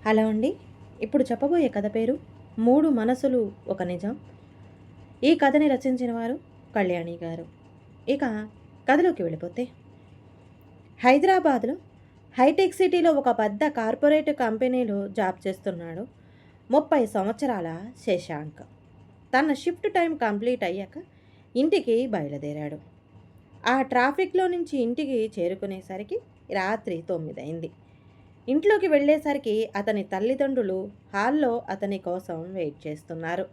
Hello అండి. ఇప్పుడు చెప్పబోయే కథ పేరు 'మూడు మనసులు ఒక నిజం'. ఈ కథని రచించిన వారు కళ్యాణి గారు. ఇక కథలోకి వెళ్ళిపోతే, హైదరాబాద్‌లో హైటెక్ సిటీలో ఒక పెద్ద కార్పొరేట్ కంపెనీలో జాబ్ చేస్తున్నాడు 30 సంవత్సరాల శశాంక్. తన షిఫ్ట్ టైం కంప్లీట్ అయ్యాక ఇంటికి బయలుదేరాడు. ఆ ట్రాఫిక్‌లో నుంచి ఇంటికి చేరుకునేసరికి రాత్రి 9 అయింది. ఇంట్లోకి వెళ్ళేసరికి అతని తల్లిదండ్రులు హాల్లో అతని కోసం వెయిట్ చేస్తున్నారు.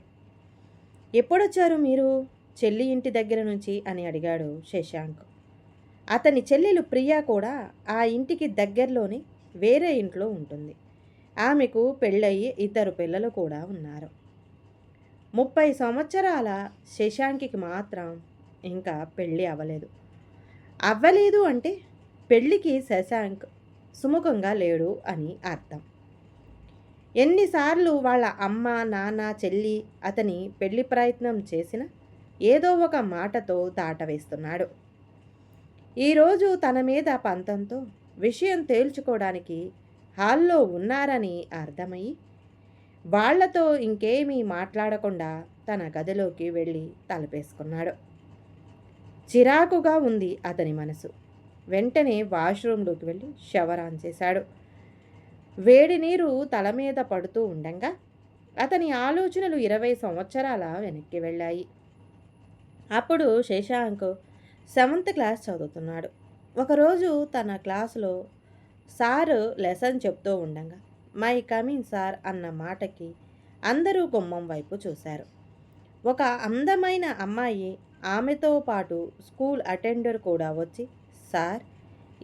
"ఎప్పుడొచ్చారు మీరు చెల్లి ఇంటి దగ్గర నుంచి?" అని అడిగాడు శశాంక్. అతని చెల్లెలు ప్రియా కూడా ఆ ఇంటికి దగ్గరలోనే వేరే ఇంట్లో ఉంటుంది. ఆమెకు పెళ్ళయి 2 పిల్లలు కూడా ఉన్నారు. 30 సంవత్సరాల శశాంక్‌కి మాత్రం ఇంకా పెళ్ళి అవ్వలేదు. అవ్వలేదు అంటే పెళ్ళికి శశాంక్ సుముఖంగా లేడు అని అర్థం. ఎన్నిసార్లు వాళ్ళ అమ్మ, నాన్న, చెల్లి అతని పెళ్లి ప్రయత్నం చేసినా ఏదో ఒక మాటతో దాటవేస్తున్నాడు. ఈరోజు తన మీద పంతంతో విషయం తేల్చుకోవడానికి హాల్లో ఉన్నారని అర్థమయ్యి వాళ్లతో ఇంకేమీ మాట్లాడకుండా తన గదిలోకి వెళ్ళి తలుపేసుకున్నాడు. చిరాకుగా ఉంది అతని మనసు. వెంటనే వాష్రూమ్లోకి వెళ్ళి షవర్ ఆన్ చేశాడు. వేడి నీరు తల మీద పడుతూ ఉండంగా అతని ఆలోచనలు 20 సంవత్సరాల వెనక్కి వెళ్ళాయి. అప్పుడు శశాంక్ 7th క్లాస్ చదువుతున్నాడు. ఒకరోజు తన క్లాసులో సార్ లెసన్ చెప్తూ ఉండంగా "మై కమిన్ సార్" అన్న మాటకి అందరూ గుమ్మం వైపు చూశారు. ఒక అందమైన అమ్మాయి, ఆమెతో పాటు స్కూల్ అటెండర్ కూడా వచ్చి "సార్,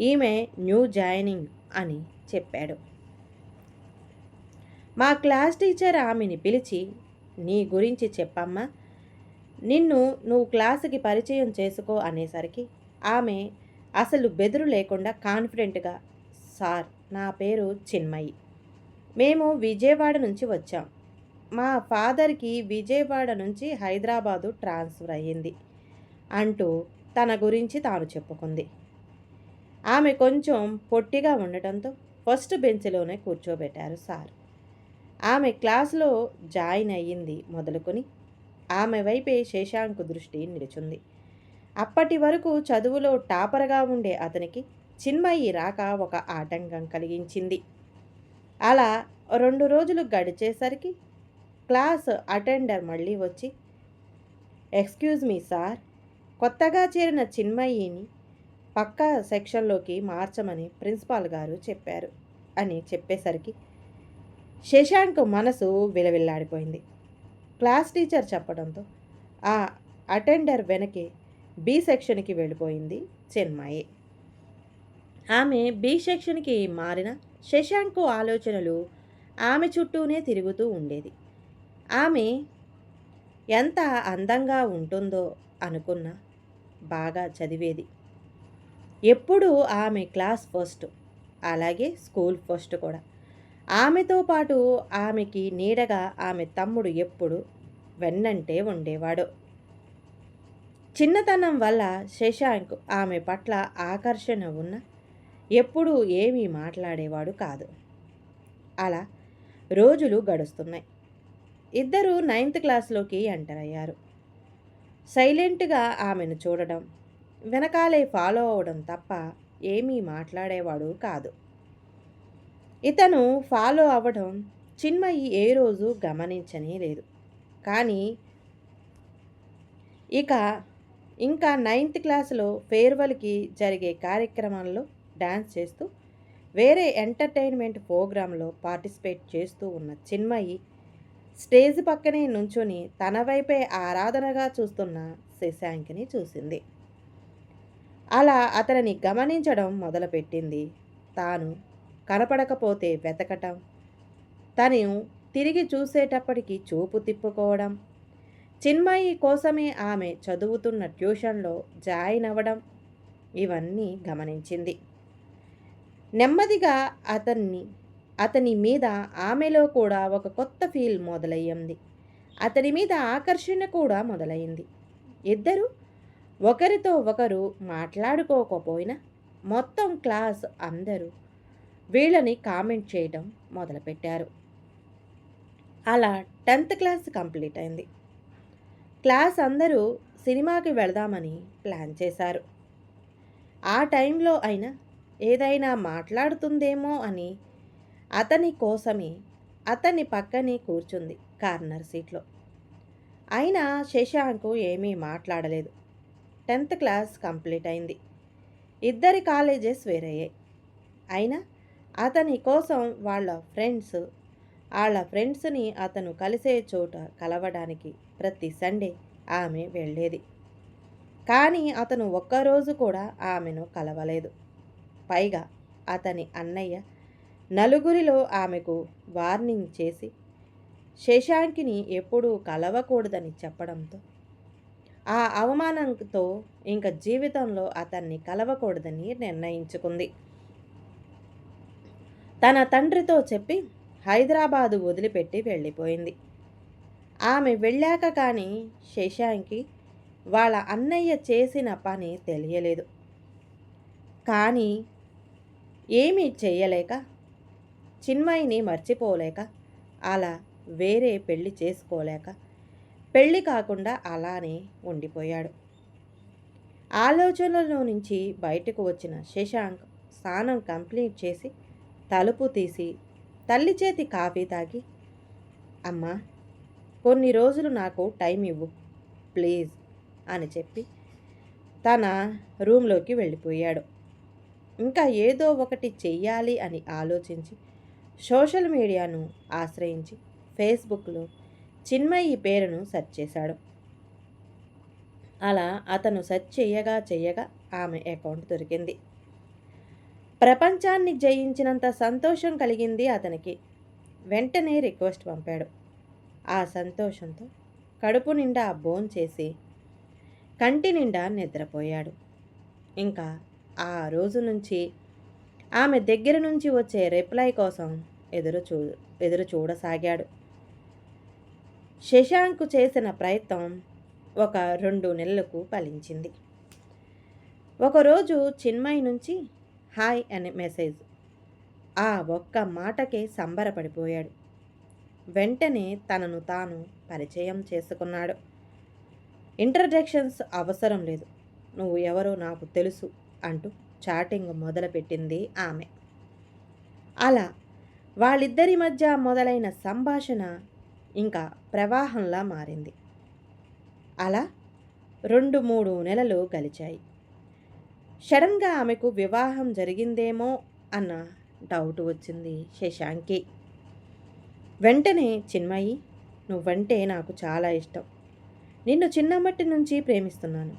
ఈమె న్యూ జాయినింగ్" అని చెప్పాడు. మా క్లాస్ టీచర్ ఆమెని పిలిచి "నీ గురించి చెప్పమ్మా, నువ్వు క్లాసుకి పరిచయం చేసుకో" అనేసరికి ఆమె అసలు బెదురు లేకుండా కాన్ఫిడెంట్గా "సార్, నా పేరు చిన్మయి. మేము విజయవాడ నుంచి వచ్చాం. మా ఫాదర్కి విజయవాడ నుంచి హైదరాబాదు ట్రాన్స్ఫర్ అయ్యింది" అంటూ తన గురించి తాను చెప్పుకుంది. ఆమె కొంచెం పొట్టిగా ఉండటంతో ఫస్ట్ బెంచ్లోనే కూర్చోబెట్టారు సార్. ఆమె క్లాసులో జాయిన్ అయ్యింది మొదలుకొని ఆమె వైపే శశాంక్ దృష్టి నిలుచుంది. అప్పటి వరకు చదువులో టాపర్గా ఉండే అతనికి చిన్మయి రాక ఒక ఆటంకం కలిగించింది. అలా 2 రోజులు గడిచేసరికి క్లాస్ అటెండర్ మళ్ళీ వచ్చి "ఎక్స్క్యూజ్ మీ సార్, కొత్తగా చేరిన చిన్మయిని పక్క సెక్షన్లోకి మార్చమని ప్రిన్సిపాల్ గారు చెప్పారు" అని చెప్పేసరికి శశాంక్ మనసు విలవిల్లాడిపోయింది. క్లాస్ టీచర్ చెప్పడంతో ఆ అటెండర్ వెనకే బి సెక్షన్కి వెళ్ళిపోయింది చిన్మయి. ఆమె బి సెక్షన్కి మారిన శశాంక్ ఆలోచనలు ఆమె చుట్టూనే తిరుగుతూ ఉండేది. ఆమె ఎంత అందంగా ఉంటుందో అనుకున్నా బాగా చదివేది. ఎప్పుడూ ఆమె క్లాస్ ఫస్ట్, అలాగే స్కూల్ ఫస్ట్ కూడా. ఆమెతో పాటు ఆమెకి నీడగా ఆమె తమ్ముడు ఎప్పుడు వెన్నంటే ఉండేవాడు. చిన్నతనం వల్ల శశాంక్ ఆమె పట్ల ఆకర్షణ ఉన్న ఎప్పుడూ ఏమీ మాట్లాడేవాడు కాదు. అలా రోజులు గడుస్తున్నాయి. ఇద్దరూ 9th క్లాస్లోకి ఎంటర్ అయ్యారు. సైలెంట్గా ఆమెను చూడడం, వెనకాలే ఫాలో అవడం తప్ప ఏమీ మాట్లాడేవాడు కాదు. ఇతను ఫాలో అవ్వడం చిన్మయి ఏ రోజు గమనించనే లేదు. కానీ ఇంకా 9th క్లాస్లో ఫేర్వెల్కి జరిగే కార్యక్రమాల్లో డ్యాన్స్ చేస్తూ వేరే ఎంటర్టైన్మెంట్ ప్రోగ్రాంలో పార్టిసిపేట్ చేస్తూ ఉన్న చిన్మయి స్టేజ్ పక్కనే నుంచుని తన వైపే ఆరాధనగా చూస్తున్న శశాంక్ని చూసింది. అలా అతనిని గమనించడం మొదలుపెట్టింది. తాను కనపడకపోతే వెతకటం, తను తిరిగి చూసేటప్పటికి చూపు తిప్పుకోవడం, చిన్మయి కోసమే ఆమె చదువుతున్న ట్యూషన్లో జాయిన్ అవ్వడం, ఇవన్నీ గమనించింది. నెమ్మదిగా అతని మీద ఆమెలో కూడా ఒక కొత్త ఫీల్ మొదలయ్యింది. అతని మీద ఆకర్షణ కూడా మొదలైంది. ఇద్దరు ఒకరితో ఒకరు మాట్లాడుకోకపోయినా మొత్తం క్లాస్ అందరూ వీళ్ళని కామెంట్ చేయడం మొదలుపెట్టారు. అలా 10th క్లాస్ కంప్లీట్ అయింది. క్లాస్ అందరూ సినిమాకి వెళదామని ప్లాన్ చేశారు. ఆ టైంలో అయినా ఏదైనా మాట్లాడుతుందేమో అని అతని కోసమే అతని పక్కనే కూర్చుంది కార్నర్ సీట్లో. అయినా శశాంక్ ఏమీ మాట్లాడలేదు. 10th క్లాస్ కంప్లీట్ అయింది. ఇద్దరి కాలేజెస్ వేరయ్యాయి. అయినా అతని కోసం వాళ్ళ ఫ్రెండ్స్ని అతను కలిసే చోట కలవడానికి ప్రతి సండే ఆమె వెళ్ళేది. కానీ అతను ఒక్కరోజు కూడా ఆమెను కలవలేదు. పైగా అతని అన్నయ్య నలుగురిలో ఆమెకు వార్నింగ్ చేసి శశాంక్ని ఎప్పుడూ కలవకూడదని చెప్పడంతో ఆ అవమానంతో ఇంక జీవితంలో అతన్ని కలవకూడదని నిర్ణయించుకుంది. తన తండ్రితో చెప్పి హైదరాబాదు వదిలిపెట్టి వెళ్ళిపోయింది. ఆమె వెళ్ళాక కానీ శశాంక్కి వాళ్ళ అన్నయ్య చేసిన పని తెలియలేదు. కానీ ఏమీ చెయ్యలేక, చిన్మయిని మర్చిపోలేక, అలా వేరే పెళ్లి చేసుకోలేక, పెళ్లి కాకుండా అలానే ఉండిపోయాడు. ఆలోచనలో నుంచి బయటకు వచ్చిన శశాంక్ స్నానం కంప్లీట్ చేసి తలుపు తీసి తల్లి చేతి కాఫీ తాగి, అమ్మా కొన్ని రోజులు నాకు టైం ఇవ్వు ప్లీజ్ అని చెప్పి తన రూమ్లోకి వెళ్ళిపోయాడు. ఇంకా ఏదో ఒకటి చెయ్యాలి అని ఆలోచించి సోషల్ మీడియాను ఆశ్రయించి ఫేస్బుక్లో చిన్మయి పేరును సెర్చ్ చేశాడు. అలా అతను సెర్చ్ చేయగా ఆమె అకౌంట్ దొరికింది. ప్రపంచాన్ని జయించినంత సంతోషం కలిగింది అతనికి. వెంటనే రిక్వెస్ట్ పంపాడు. ఆ సంతోషంతో కడుపు నిండా భోంచేసి కంటి నిండా నిద్రపోయాడు. ఇంకా ఆ రోజు నుంచి ఆమె దగ్గర నుంచి వచ్చే రిప్లై కోసం ఎదురు చూడసాగాడు. శశాంక్ చేసిన ప్రయత్నం ఒక 2 నెలలకు ఫలించింది. ఒకరోజు చిన్మయి నుంచి హాయ్ అనే మెసేజ్. ఆ ఒక్క మాటకే సంబరపడిపోయాడు. వెంటనే తనను తాను పరిచయం చేసుకున్నాడు. ఇంట్రడక్షన్స్ అవసరం లేదు, నువ్వు ఎవరో నాకు తెలుసు అంటూ చాటింగ్ మొదలుపెట్టింది ఆమె. అలా వాళ్ళిద్దరి మధ్య మొదలైన సంభాషణ ఇంకా ప్రవాహంలా మారింది. అలా 2-3 నెలలు గడిచాయి. సడన్గా ఆమెకు వివాహం జరిగిందేమో అన్న డౌట్ వచ్చింది శశాంక్కి. వెంటనే చిన్మయి, నువ్వంటే నాకు చాలా ఇష్టం, నిన్ను చిన్నప్పటి నుంచి ప్రేమిస్తున్నాను,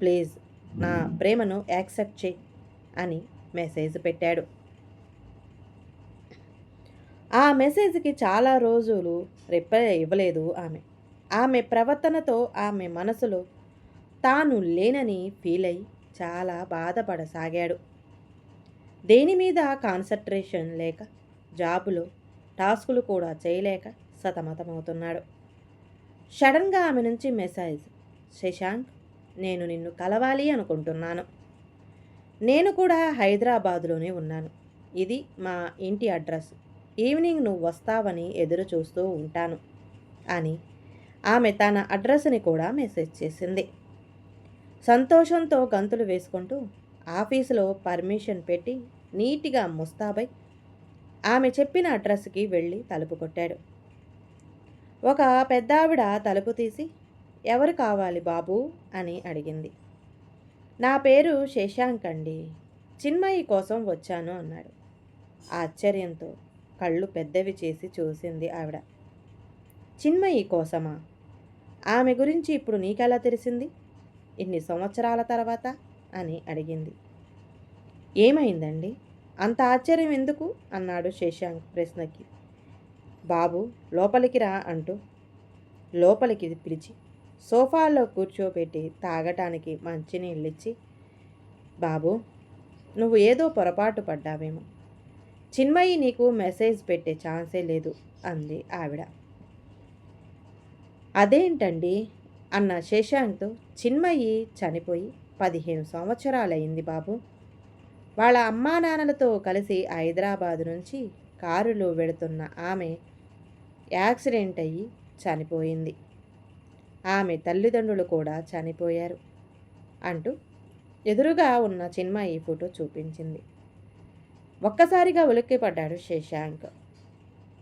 ప్లీజ్ నా ప్రేమను యాక్సెప్ట్ చేయి అని మెసేజ్ పెట్టాడు. ఆ మెసేజ్కి చాలా రోజులు రిప్లై ఇవ్వలేదు ఆమె. ఆమె ప్రవర్తనతో ఆమె మనసులో తాను లేనని ఫీల్ అయి చాలా బాధపడసాగాడు. దేని మీద కాన్సన్ట్రేషన్ లేక, జాబులో టాస్కులు కూడా చేయలేక సతమతమవుతున్నాడు. సడన్గా ఆమె నుంచి మెసేజ్, శశాంక్ నేను నిన్ను కలవాలి అనుకుంటున్నాను, నేను కూడా హైదరాబాదులోనే ఉన్నాను, ఇది మా ఇంటి అడ్రస్, ఈవినింగ్ నువ్వు వస్తావని ఎదురు చూస్తూ ఉంటాను అని ఆమె తన అడ్రస్ని కూడా మెసేజ్ చేసింది. సంతోషంతో గంతులు వేసుకుంటూ ఆఫీసులో పర్మిషన్ పెట్టి నీట్గా ముస్తాబై ఆమె చెప్పిన అడ్రస్కి వెళ్ళి తలుపు కొట్టాడు. ఒక పెద్దావిడ తలుపు తీసి, ఎవరు కావాలి బాబు అని అడిగింది. నా పేరు శశాంక్ అండి, చిన్మయి కోసం వచ్చాను అన్నాడు. ఆశ్చర్యంతో కళ్ళు పెద్దవి చేసి చూసింది ఆవిడ. చిన్మయి కోసమా? ఆమె గురించి ఇప్పుడు నీకెలా తెలిసింది ఇన్ని సంవత్సరాల తర్వాత అని అడిగింది. ఏమైందండి, అంత ఆశ్చర్యం ఎందుకు అన్నాడు శశాంక్ ప్రశ్నకి. బాబు లోపలికి రా అంటూ లోపలికి పిలిచి సోఫాలో కూర్చోబెట్టి తాగటానికి మంచినీళ్ళిచ్చి, బాబు నువ్వు ఏదో పొరపాటు పడ్డావేమో, చిన్మయి నీకు మెసేజ్ పెట్టే ఛాన్సే లేదు అంది ఆవిడ. అదేంటండి అన్న శశాంక్తో, చిన్మయి చనిపోయి 15 సంవత్సరాలయ్యింది బాబు, వాళ్ళ అమ్మా నాన్నలతో కలిసి హైదరాబాదు నుంచి కారులో వెళుతున్న ఆమె యాక్సిడెంట్ అయ్యి చనిపోయింది. ఆమె తల్లిదండ్రులు కూడా చనిపోయారు అంటూ ఎదురుగా ఉన్న చిన్మయి ఫోటో చూపించింది. ఒక్కసారిగా ఉలిక్కిపడ్డాడు శశాంక్.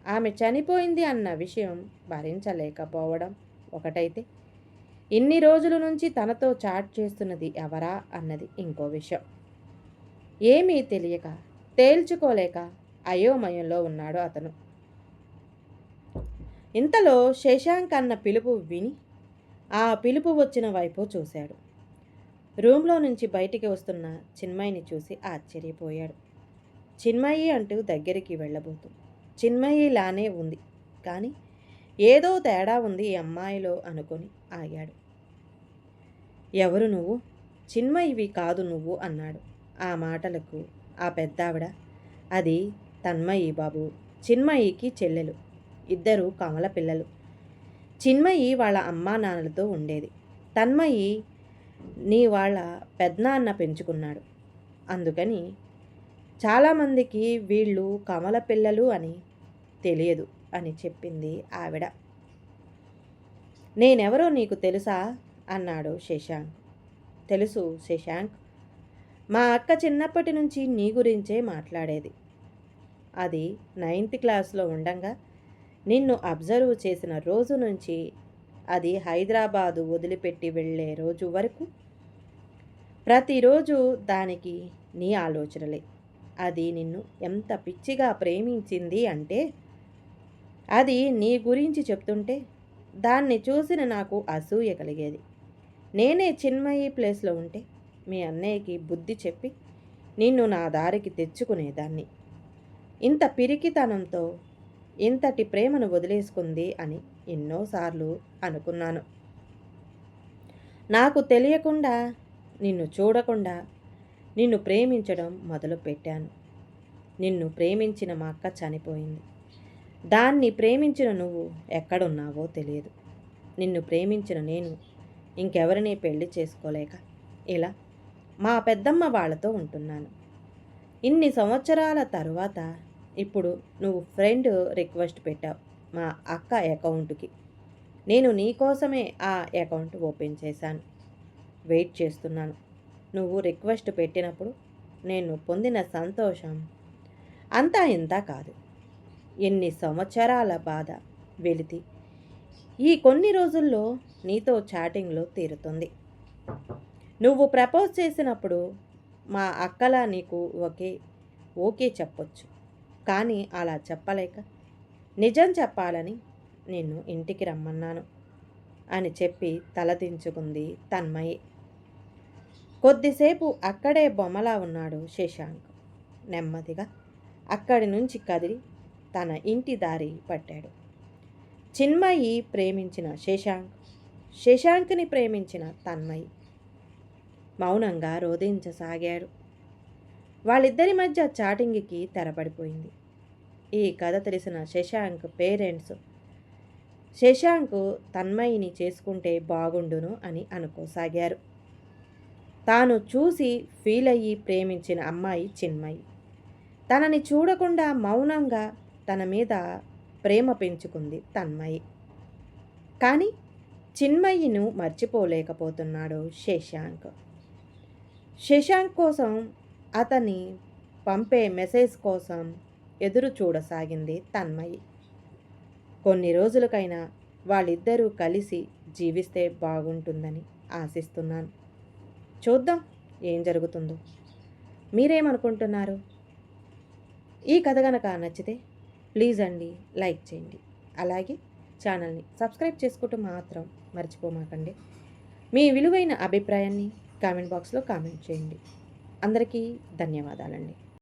ఆమె చనిపోయింది అన్న విషయం భరించలేకపోవడం ఒకటైతే, ఇన్ని రోజుల నుంచి తనతో చాట్ చేస్తున్నది ఎవరా అన్నది ఇంకో విషయం. ఏమీ తెలియక, తేల్చుకోలేక అయోమయంలో ఉన్నాడు అతను. ఇంతలో శశాంక్ అన్న పిలుపు విని ఆ పిలుపు వచ్చిన వైపు చూశాడు. రూమ్లో నుంచి బయటికి వస్తున్న చిన్మయిని చూసి ఆశ్చర్యపోయాడు. చిన్మయి అంటూ దగ్గరికి వెళ్ళబోతుంది. చిన్మయిలానే ఉంది, కానీ ఏదో తేడా ఉంది ఈ అమ్మాయిలో అనుకొని ఆగాడు. ఎవరు నువ్వు? చిన్మయివి కాదు నువ్వు అన్నాడు. ఆ మాటలకు ఆ పెద్దావిడ, అది తన్మయి బాబు, చిన్మయికి చెల్లెలు, ఇద్దరు కమల పిల్లలు. చిన్మయి వాళ్ళ అమ్మా నాన్నలతో ఉండేది. తన్మయి నీ వాళ్ళ పెద్దనాన్న పెంచుకున్నాడు, అందుకని చాలామందికి వీళ్ళు కమల పిల్లలు అని తెలియదు అని చెప్పింది ఆవిడ. నేనెవరో నీకు తెలుసా అన్నాడు శశాంక్. తెలుసు శశాంక్, మా అక్క చిన్నప్పటి నుంచి నీ గురించే మాట్లాడేది. అది 9th క్లాస్లో ఉండంగా నిన్ను అబ్జర్వ్ చేసిన రోజు నుంచి అది హైదరాబాదు వదిలిపెట్టి వెళ్ళే రోజు వరకు ప్రతిరోజు దానికి నీ ఆలోచనలే. అది నిన్ను ఎంత పిచ్చిగా ప్రేమించింది అంటే, అది నీ గురించి చెప్తుంటే దాన్ని చూసిన నాకు అసూయ కలిగేది. నేనే చిన్మయి ప్లేస్లో ఉంటే మీ అన్నయ్యకి బుద్ధి చెప్పి నిన్ను నా దారికి తెచ్చుకునేదాన్ని. ఇంత పిరికితనంతో ఇంతటి ప్రేమను వదిలేసుకుంది అని ఎన్నోసార్లు అనుకున్నాను. నాకు తెలియకుండా, నిన్ను చూడకుండా నిన్ను ప్రేమించడం మొదలుపెట్టాను. నిన్ను ప్రేమించిన మా అక్క చనిపోయింది. దాన్ని ప్రేమించిన నువ్వు ఎక్కడున్నావో తెలియదు. నిన్ను ప్రేమించిన నేను ఇంకెవరిని పెళ్లి చేసుకోలేక ఇలా మా పెద్దమ్మ వాళ్ళతో ఉంటున్నాను. ఇన్ని సంవత్సరాల తరువాత ఇప్పుడు నువ్వు ఫ్రెండ్ రిక్వెస్ట్ పెట్టావు మా అక్క అకౌంట్కి. నేను నీ కోసమే ఆ అకౌంట్ ఓపెన్ చేశాను. వెయిట్ చేస్తున్నాను. నువ్వు రిక్వెస్ట్ పెట్టినప్పుడు నేను పొందిన సంతోషం అంతా ఇంతా కాదు. ఎన్ని సంవత్సరాల బాధ వెలితి ఈ కొన్ని రోజుల్లో నీతో చాటింగ్లో తీరుతుంది. నువ్వు ప్రపోజ్ చేసినప్పుడు మా అక్కలా నీకు ఓకే చెప్పొచ్చు, కానీ అలా చెప్పలేక నిజం చెప్పాలని నిన్ను ఇంటికి రమ్మన్నాను అని చెప్పి తలదించుకుంది తన్మయి. కొద్దిసేపు అక్కడే బొమ్మలా ఉన్నాడు శశాంక్. నెమ్మదిగా అక్కడి నుంచి కదిలి తన ఇంటి దారి పట్టాడు. చిన్మయి ప్రేమించిన శశాంక్, శశాంక్ని ప్రేమించిన తన్మయి మౌనంగా రోధించసాగాడు. వాళ్ళిద్దరి మధ్య చాటింగ్కి తెరపడిపోయింది. ఈ కథ తెలిసిన శశాంక్ పేరెంట్స్ శశాంక్ తన్మయిని చేసుకుంటే బాగుండును అని అనుకోసాగారు. తాను చూసి ఫీల్ అయ్యి ప్రేమించిన అమ్మాయి చిన్మయి. తనని చూడకుండా మౌనంగా తన మీద ప్రేమ పెంచుకుంది తన్మయి. కానీ చిన్మయిను మర్చిపోలేకపోతున్నాడు శశాంక్. శశాంక్ కోసం, అతని పంపే మెసేజ్ కోసం ఎదురు చూడసాగింది తన్మయి. కొన్ని రోజులకైనా వాళ్ళిద్దరూ కలిసి జీవిస్తే బాగుంటుందని ఆశిస్తున్నాను. చూద్దాం ఏం జరుగుతుందో. మీరేమనుకుంటున్నారు? ఈ కథ కనుక నచ్చితే ప్లీజ్ అండి లైక్ చేయండి. అలాగే ఛానల్ని సబ్స్క్రైబ్ చేసుకోవటం మాత్రం మర్చిపోమాకండి. మీ విలువైన అభిప్రాయాన్ని కామెంట్ బాక్స్లో కామెంట్ చేయండి. అందరికీ ధన్యవాదాలండి.